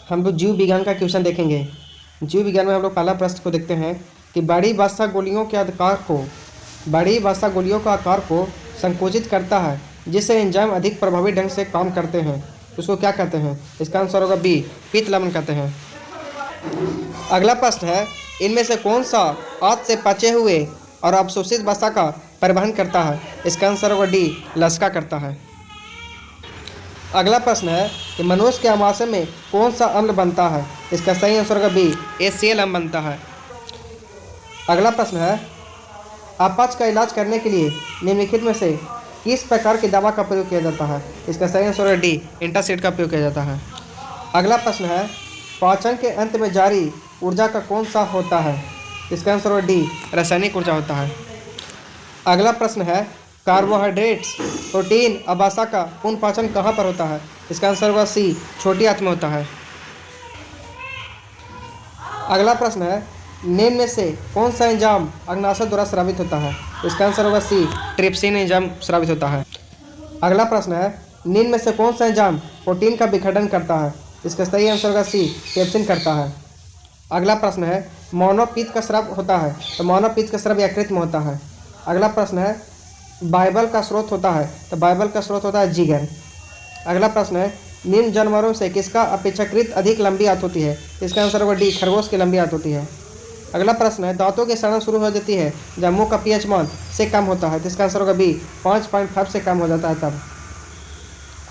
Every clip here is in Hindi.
हम लोग जीव विज्ञान का क्वेश्चन देखेंगे। जीव विज्ञान में हम लोग पहला प्रश्न को देखते हैं कि बड़ी वसा गोलियों का आकार को संकुचित करता है जिससे एंजाइम अधिक प्रभावी ढंग से काम करते हैं, उसको क्या कहते हैं? इसका आंसर होगा बी, पीत लवण कहते हैं। अगला प्रश्न है, इनमें से कौन सा आंत से पचे हुए और अवशोषित वसा का परिवहन करता है? इसका आंसर होगा डी, लसिका करता है। अगला प्रश्न है कि मनुष्य के आमाशय में कौन सा अम्ल बनता है? इसका सही आंसर होगा बी, HCl अम्ल बनता है। अगला प्रश्न है, अपच का इलाज करने के लिए निम्नलिखित में से किस प्रकार की दवा का प्रयोग किया जाता है? इसका सही आंसर है डी, एंटासिड का प्रयोग किया जाता है। अगला प्रश्न है, पाचन के अंत में जारी ऊर्जा का कौन सा होता है? इसका आंसर है डी, रासायनिक ऊर्जा होता है। अगला प्रश्न है, कार्बोहाइड्रेट्स, प्रोटीन और वसा का पूर्ण पाचन कहाँ पर होता है? इसका आंसर होगा सी, छोटी आंत में होता है। अगला प्रश्न है, निम्न में से कौन सा एंजाइम अग्नाशय द्वारा स्रावित होता है? इसका आंसर होगा सी, ट्रिप्सिन एंजाइम स्रावित होता है। अगला प्रश्न है, निम्न में से कौन सा एंजाइम प्रोटीन का विघटन करता है? इसका सही आंसर होगा सी, ट्रिप्सिन करता है। अगला प्रश्न है, मोनोपित्त का स्राव होता है तो मोनोपित्त का स्राव यकृत में होता है। अगला प्रश्न है, बाइबल का स्रोत होता है तो बाइबल का स्रोत होता है जिगर। अगला प्रश्न है, निम्न जानवरों से किसका अपेक्षाकृत अधिक लंबी आंत होती है? इसका आंसर होगा डी, खरगोश की लंबी आंत होती है। अगला प्रश्न है, दांतों की सड़न शुरू हो जाती है जब मुंह का pH मान से कम होता है तो इसका आंसर होगा बी, 5.5 से कम हो जाता है तब।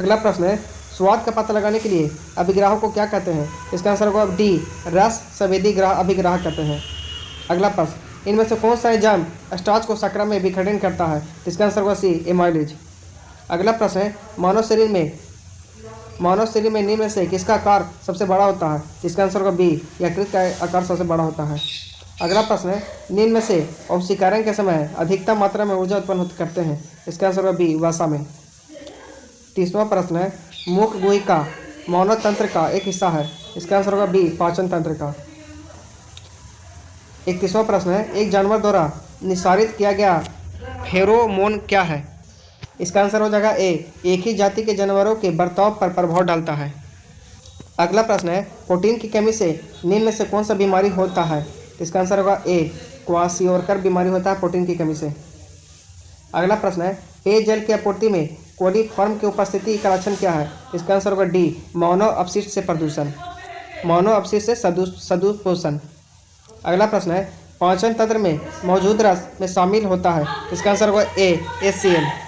अगला प्रश्न है, स्वाद का पता लगाने के लिए अभिग्राह को क्या कहते हैं? इसका आंसर होगा डी, रस संवेदी ग्राह अभिग्राह कहते हैं। अगला प्रश्न, इनमें से कौन सा एंजाइम स्टार्च को शर्करा में विघटन करता है? इसका आंसर होगा सी, एमाइलेज। अगला प्रश्न है, मानव शरीर में निम्न में से किसका आकार सबसे बड़ा होता है? इसका आंसर होगा बी, यकृत का आकार सबसे बड़ा होता है। अगला प्रश्न है, निम्न में से ऑक्सीकरण के समय अधिकतम मात्रा में ऊर्जा उत्पन्न करते हैं? इसका आंसर होगा बी, वसा में। 30वां प्रश्न है, मुख गुहिका मानव तंत्र का एक हिस्सा है? इसका आंसर होगा बी, पाचन तंत्र का। 31वां प्रश्न है, एक जानवर द्वारा निस्सारित किया गया फेरोमोन क्या है? इसका आंसर हो जाएगा ए, एक ही जाति के जानवरों के बर्ताव पर प्रभाव डालता है। अगला प्रश्न है, प्रोटीन की कमी से निम्न में से कौन सा बीमारी होता है? इसका आंसर होगा ए, क्वाशियोरकर बीमारी होता है प्रोटीन की कमी से। अगला प्रश्न है, पेयजल की आपूर्ति में कोलिफॉर्म की उपस्थिति का लक्षण क्या है? इसका आंसर होगा डी, मानव अपशिष्ट से प्रदूषण, मानव अपशिष्ट से सदुपोषण। अगला प्रश्न है, पाचन तंत्र में मौजूद रस में शामिल होता है? इसका आंसर होगा ए, HCl।